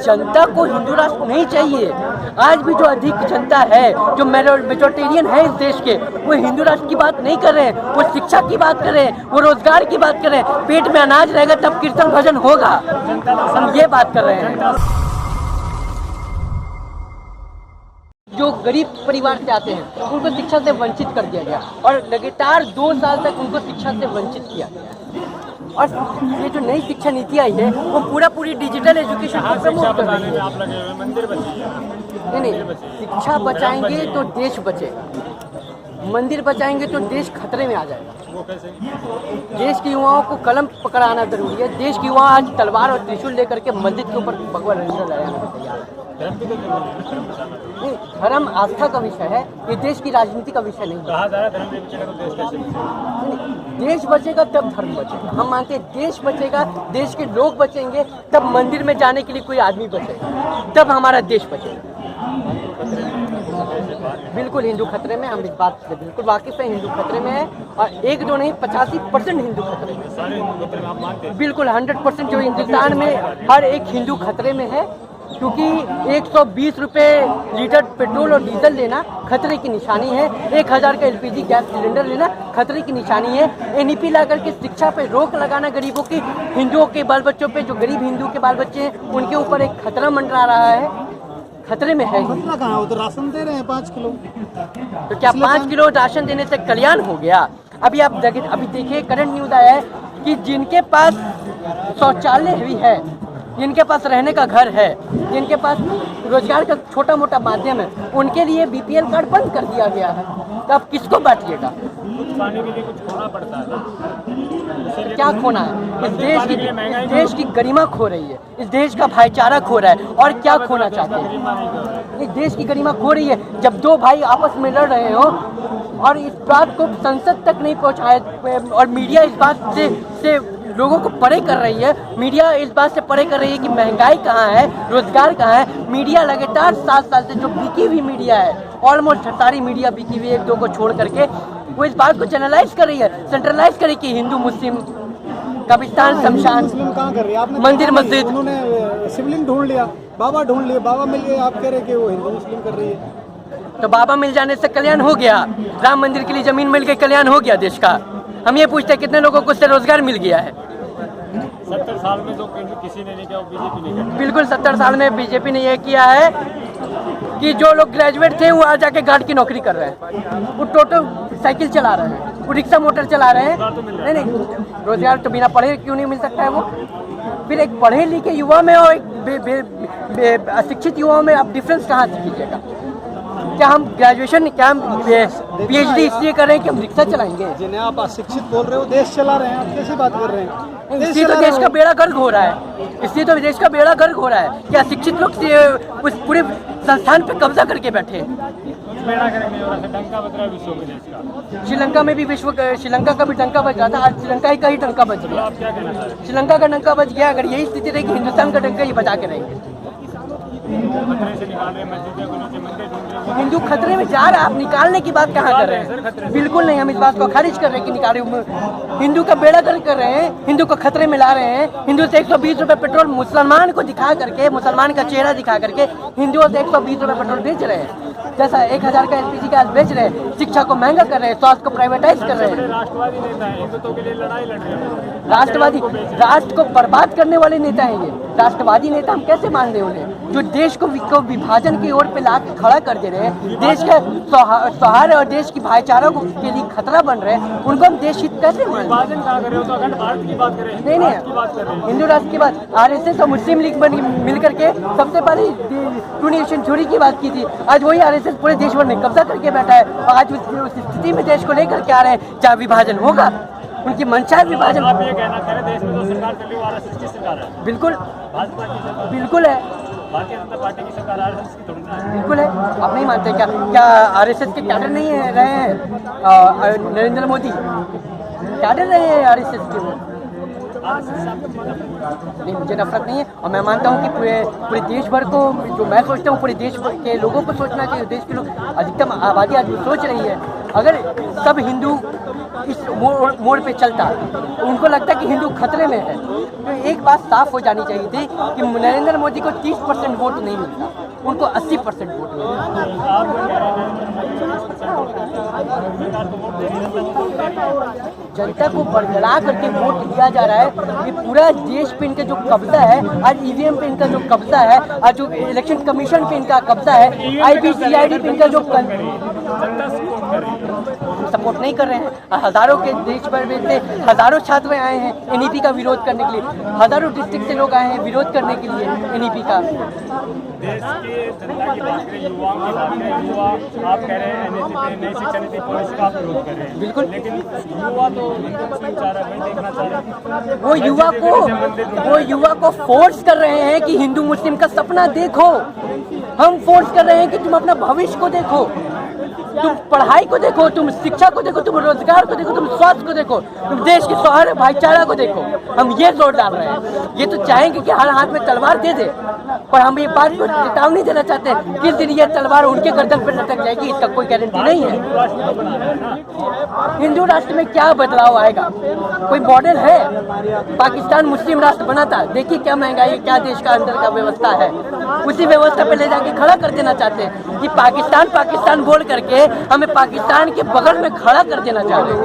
जनता को हिंदू राष्ट्र नहीं चाहिए। आज भी जो अधिक जनता है, जो मेजोरिटेरियन है इस देश के, वो हिंदू राष्ट्र की बात नहीं कर रहे हैं, वो शिक्षा की बात कर रहे हैं, वो रोजगार की बात कर रहे हैं। पेट में अनाज रहेगा तब कीर्तन भजन होगा, हम ये बात कर रहे हैं। जो गरीब परिवार से आते हैं उनको शिक्षा से वंचित कर दिया गया और लगातार 2 साल तक उनको शिक्षा से वंचित किया गया। और ये जो नई शिक्षा नीति आई है वो पूरी डिजिटल एजुकेशन को प्रमोट कर रही है। नहीं, शिक्षा बचाएंगे तो देश बचेगा, मंदिर बचाएंगे तो देश खतरे में आ जाएगा। देश के युवाओं को कलम पकड़ाना जरूरी है। देश के युवा आज तलवार और त्रिशूल लेकर के मस्जिद के ऊपर भगवा झंडा लगाने को तैयार है। धर्म आस्था का विषय है, ये देश की राजनीति का विषय नहीं है। देश बचेगा तब धर्म बचेगा। हम मानते हैं देश बचेगा, देश के लोग बचेंगे, तब मंदिर में जाने के लिए कोई आदमी बचेगा, तब हमारा देश बचेगा। बिल्कुल हिंदू खतरे में, हम इस बात से बिल्कुल वाकिफ हैं। हिंदू खतरे में है और 1-2 नहीं 85% हिंदू खतरे में। बिल्कुल 100% जो हिंदुस्तान में हर एक हिंदू खतरे में है, क्योंकि 120 रुपये लीटर पेट्रोल और डीजल लेना खतरे की निशानी है। 1000 का LPG गैस सिलेंडर लेना खतरे की निशानी है। NEP ला करके शिक्षा पे रोक लगाना गरीबों की, हिंदुओं के बाल बच्चों पे, जो गरीब हिंदू के बाल बच्चे हैं उनके ऊपर एक खतरा मंडरा रहा है, खतरे में है। खतरा कहाँ, वो तो राशन दे रहे हैं 5 किलो। तो क्या 5 किलो राशन देने से कल्याण हो गया? अभी देखिए करंट न्यूज आया है कि जिनके पास शौचालय भी है, जिनके पास रहने का घर है, जिनके पास रोजगार का छोटा मोटा माध्यम है, उनके लिए BPL कार्ड बंद कर दिया गया है। तो आप किसको बांटिएगा? कुछ पाने के लिए कुछ खोना पड़ता है। क्या खोना है? इस देश की गरिमा खो रही है, इस देश का भाईचारा खो रहा है। और क्या खोना चाहते हैं? इस देश की गरिमा खो रही है। जब 2 भाई आपस में लड़ रहे हो और इस बात को संसद तक नहीं पहुंचाया और मीडिया इस बात से लोगों को परे कर रही है, मीडिया इस बात से परे कर रही है कि महंगाई कहाँ है, रोजगार कहाँ है। मीडिया लगातार 7 साल से जो बिकी हुई मीडिया है, ऑलमोस्ट सारी मीडिया बिकी हुई, 1-2 को छोड़ करके, वो इस बात को चैनलाइज कर रही है, सेंट्रलाइज कर रही है कि हिंदू मुस्लिम कब्रिस्तान शमशान कहाँ कर रही है? मंदिर मस्जिद, उन्होंने शिवलिंग ढूंढ लिया, बाबा ढूंढ लिए, बाबा मिल गए, आप कह रहे कि वो हिंदू मुस्लिम कर रही है। तो बाबा मिल जाने से कल्याण हो गया, राम मंदिर के लिए जमीन मिल गई, कल्याण हो गया देश का। हम ये पूछते हैं कितने लोगों को उससे रोजगार मिल गया है? 70 साल में जो किसी ने नहीं किया, बीजेपी ने किया। बिल्कुल 70 साल में बीजेपी ने यह किया है कि जो लोग ग्रेजुएट थे वो आज जाके गार्ड की नौकरी कर रहे हैं, वो टोटो साइकिल चला रहे हैं, वो रिक्शा मोटर चला रहे हैं। नहीं, रोजगार तो बिना पढ़े क्यों नहीं मिल सकता है वो? फिर एक पढ़े लिखे युवा में और एक अशिक्षित युवाओं में आप डिफरेंस कहाँ से कीजिएगा? क्या हम ग्रेजुएशन, क्या हम PhD इसलिए कर रहे हैं कि हम रिक्शा चलाएंगे? जिन्हें आप अशिक्षित बोल रहे हो, देश चला रहे हैं, आप कैसी बात कर रहे हैं? इसलिए तो देश का बेड़ा गर्क हो रहा है, इसलिए तो देश का बेड़ा गर्क हो रहा है कि अशिक्षित लोग उस पूरे संस्थान पे कब्जा करके बैठे हैं। बेड़ा गर्क नहीं हो रहा, डंका बज रहा है विश्व के देश का। श्रीलंका में भी श्रीलंका का भी डंका बज रहा था, आज श्रीलंका का ही डंका बज गया। आप क्या कहना चाहते हैं? श्रीलंका का डंका बज गया। अगर यही स्थिति रहेगी, हिंदुस्तान का डंका ही बजा के रहेंगे। खतरे से निकाल रहे, मस्जिदों को नीचे मंदिर ढूंढ रहे हैं। हिंदू खतरे में जा रहा है, आप निकालने की बात कहाँ कर रहे हैं? बिल्कुल नहीं, हम इस बात को खारिज कर रहे हैं कि निकाल रहे। हिंदू का बेड़ा गर्क कर रहे हैं, हिंदू को खतरे में ला रहे हैं। हिंदू से 120 रुपये पेट्रोल मुसलमान को दिखा करके, मुसलमान का चेहरा दिखा करके हिंदुओं से 120 रुपये पेट्रोल बेच रहे हैं। जैसा 1000 का LPG गैस बेच रहे हैं, शिक्षा को महंगा कर रहे हैं, स्वास्थ्य को प्राइवेटाइज कर रहे हैं। राष्ट्रवादी नेता है, हिंदुत्व के लिए लड़ाई लड़ रहे हैं। राष्ट्रवादी, राष्ट्र को बर्बाद करने वाले नेता हैं ये। राष्ट्रवादी नेता हम कैसे मान रहे उन्हें, जो देश को विभाजन की ओर पे ला के खड़ा कर दे रहे हैं, देश का सौहार्द और देश की भाईचारा के लिए खतरा बन रहे हैं, उनको हम देश हित कैसे मान? विभाजन कहाँ कर रहे हो? तो अखंड भारत की बात करें, नहीं, हिंदू राष्ट्र की बात। RSS और मुस्लिम लीग मिल करके सबसे पहले 2 नेशन थ्योरी की बात की थी। आज वही RSS पूरे देश भर में कब्जा करके बैठा है और आज उस स्थिति में देश को लेकर के आ रहे हैं जहाँ विभाजन होगा। उनकी मंशा है विभाजन। आप ये कहना चाह रहे हैं देश में जो सरकार चल रही है वो RSS की सरकार है? बिल्कुल, भाजपा की सरकार, बिल्कुल है, भारतीय जनता पार्टी की सरकार RSS की थोड़ी ना है। बिल्कुल है। आप नहीं मानते क्या? क्या RSS के कैडर नहीं रहे हैं नरेंद्र मोदी? कैडर रहे हैं RSS के वो। नहीं, मुझे नफरत नहीं है और मैं मानता हूँ कि पूरे देश भर को, जो मैं सोचता हूँ पूरे देश भर के लोगों को सोचना चाहिए। देश के लोग, अधिकतम आबादी आज सोच रही है, अगर सब हिंदू इस मोड़ पे चलता। उनको लगता है कि हिंदू खतरे में है। तो एक बात साफ हो जानी चाहिए थी कि नरेंद्र मोदी को 30% वोट नहीं मिलता, उनको 80% वोट मिलता। जनता को बरगला करके वोट दिया जा रहा है। ये पूरा देश पे इनका जो कब्जा है, आज ईवीएम पे इनका जो कब्जा है, आज जो इलेक्शन कमीशन पे इनका कब्जा है, IBCID पे इनका जो सपोर्ट नहीं कर रहे हैं। हजारों के देश भर में से हजारों छात्र आए हैं NEP का विरोध करने के लिए, हजारों डिस्ट्रिक्ट से लोग आए हैं विरोध करने के लिए NEP का। देश की जनता की बात करें, युवाओं की बात करें, युवा आप कह रहे हैं नई शिक्षा नीति पॉलिसी का विरोध कर रहे हैं, बिल्कुल, लेकिन युवा तो मुस्लिम चाह रहा है, वही देखना चाह रहे हैं। वो युवा को फोर्स कर रहे हैं कि हिंदू मुस्लिम का सपना देखो। हम फोर्स कर रहे हैं कि तुम अपना भविष्य को देखो, तुम पढ़ाई को देखो, तुम शिक्षा को देखो, तुम रोजगार को देखो, तुम स्वास्थ्य को देखो, तुम देश के सौहार्द भाईचारा को देखो। हम ये जोर डाल रहे हैं। ये तो चाहेंगे कि हर हाथ में तलवार दे दे, पर हम ये बात को चेतावनी देना चाहते हैं किस दिन ये तलवार उनके गर्दन पर लटक जाएगी इसका कोई गारंटी नहीं है। हिंदू राष्ट्र में क्या बदलाव आएगा? कोई मॉडल है? पाकिस्तान मुस्लिम राष्ट्र बना था, देखिए क्या महंगाई, क्या देश का अंदर का व्यवस्था है। उसी व्यवस्था पे ले जाके खड़ा कर देना चाहते हैं कि पाकिस्तान पाकिस्तान बोल करके हमें पाकिस्तान के बगल में खड़ा कर देना चाहते हैं।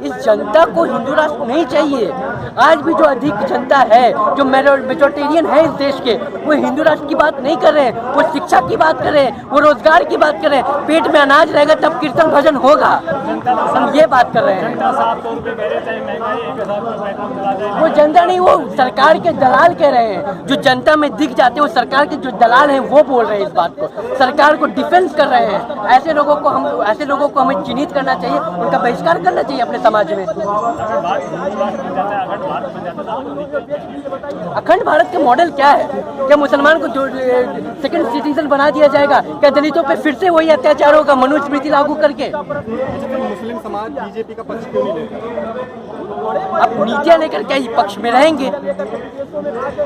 इस जनता को हिंदू राष्ट्र नहीं चाहिए। आज भी जो अधिक जनता है, जो मेजोरिटेरियन है इस देश के, वो हिंदू राष्ट्र की बात नहीं कर रहे हैं, वो शिक्षा की बात कर रहे हैं, वो रोजगार की बात कर रहे हैं। पेट में अनाज रहेगा तब कीर्तन भजन होगा, हम ये बात कर रहे हैं। वो जनता नहीं, वो सरकार के दलाल कह रहे हैं। जो जनता में दिख जाते हैं वो सरकार के जो दलाल हैं वो बोल रहे हैं इस बात को, सरकार को डिफेंस कर रहे हैं। ऐसे लोगों को हमें चिन्हित करना चाहिए, उनका बहिष्कार करना चाहिए अपने समाज में। अखंड भारत का मॉडल क्या है? क्या मुसलमान को जो सेकंड सिटीजन बना दिया जाएगा? क्या दलितों पे फिर से वही अत्याचार होगा मनुस्मृति लागू करके? मुस्लिम समाज बीजेपी का पक्ष क्यों नहीं लेगा? अब नीतियाँ लेकर क्या पक्ष में रहेंगे?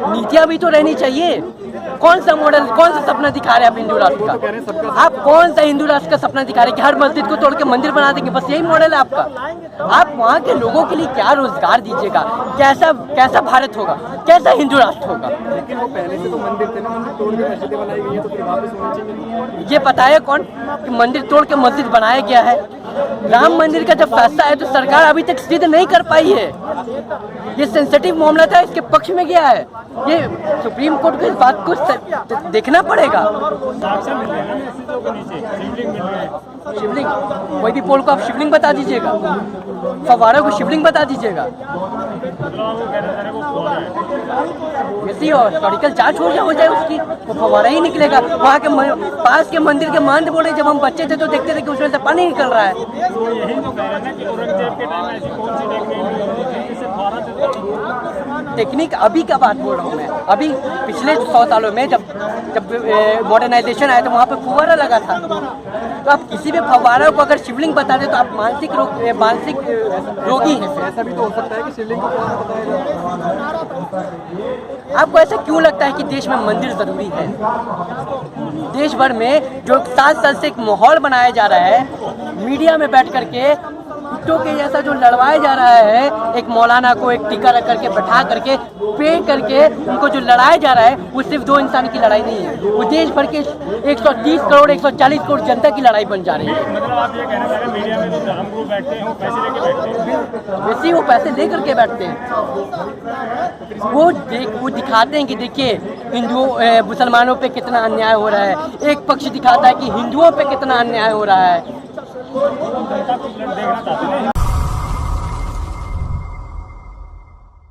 नीतियाँ भी तो रहनी चाहिए। कौन सा मॉडल, कौन सा सपना दिखा रहे हैं आप हिंदू राष्ट्र का? आप कौन सा हिंदू राष्ट्र का सपना दिखा रहे हैं कि हर मस्जिद को तोड़ के मंदिर बना देंगे, बस यही मॉडल है आपका? आप वहाँ के लोगों के लिए क्या रोजगार दीजिएगा? कैसा भारत होगा? कैसा हिंदू राष्ट्र होगा? लेकिन वो पहले से तो मंदिर थे ना, मंदिर तोड़ के मस्जिदें बनाई गई है, तो फिर वापस होनी चाहिए। ये बताया कौन कि मंदिर तोड़ के मस्जिद बनाया गया है? राम मंदिर का जब फैसला है तो सरकार अभी तक सिद्ध नहीं कर पाई है। ये सेंसिटिव मामला था, इसके पक्ष में गया है। ये सुप्रीम कोर्ट को इस बात को देखना पड़ेगा। शिवलिंग, कोई भी पोल को आप शिवलिंग बता दीजिएगा, फव्वारा को शिवलिंग बता दीजिएगा। ऐसी और हिस्टोरिकल जांच हो जाए उसकी, वो फव्वारा ही निकलेगा। वहाँ के पास के मंदिर के महंत बोले जब हम बच्चे थे तो देखते थे कि उसमें से पानी निकल रहा है। टेक्निक अभी का बात बोल रहा हूँ मैं। अभी पिछले 100 सालों में जब मॉडर्नाइजेशन आया तो वहाँ पे फव्वारा लगा था। तो आप किसी भी फव्वारा को अगर शिवलिंग बता दें तो आप मानसिक रोगी हैं। ऐसा भी तो हो सकता है कि शिवलिंग को कौन बताएगा? आपको ऐसा क्यों लगता है कि देश में मंदिर जरूरी है? देश भर में जो 7 साल से एक माहौल बनाया जा रहा है, मीडिया में बैठ करके कुत्तों के जैसा जो लड़वाया जा रहा है, एक मौलाना को एक टीका रख करके बैठा करके पे करके उनको जो लड़ाया जा रहा है वो सिर्फ 2 इंसान की लड़ाई नहीं है, वो देश भर के 130 करोड़ 140 करोड़ जनता की लड़ाई बन जा रही है। मतलब आप ये कहना चाह रहे हैं मीडिया में तो धर्मगुरु बैठते हैं, वो पैसे लेके बैठते हैं। वैसे ही वो पैसे ले करके बैठते हैं। वो दिखाते हैं कि देखिए मुसलमानों पे कितना अन्याय हो रहा है, एक पक्ष दिखाता है कि हिंदुओं पे कितना अन्याय हो रहा है।